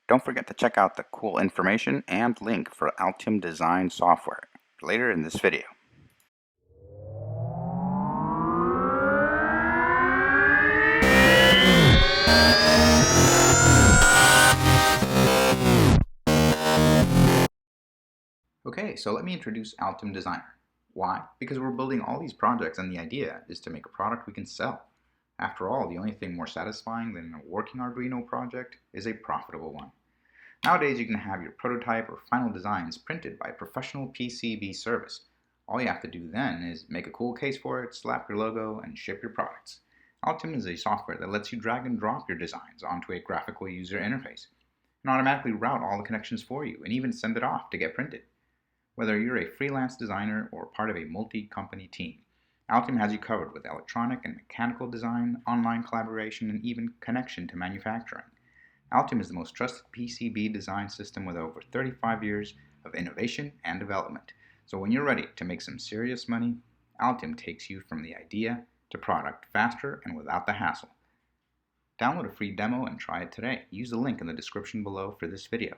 Don't forget to check out the cool information and link for Altium design software later in this video. Okay, so let me introduce Altium Designer. Why? Because we're building all these projects and the idea is to make a product we can sell. After all, the only thing more satisfying than a working Arduino project is a profitable one. Nowadays, you can have your prototype or final designs printed by a professional PCB service. All you have to do then is make a cool case for it, slap your logo, and ship your products. Altium is a software that lets you drag and drop your designs onto a graphical user interface and automatically route all the connections for you and even send it off to get printed. Whether you're a freelance designer or part of a multi-company team, Altium has you covered with electronic and mechanical design, online collaboration, and even connection to manufacturing. Altium is the most trusted PCB design system with over 35 years of innovation and development. So when you're ready to make some serious money, Altium takes you from the idea to product faster and without the hassle. Download a free demo and try it today. Use the link in the description below for this video.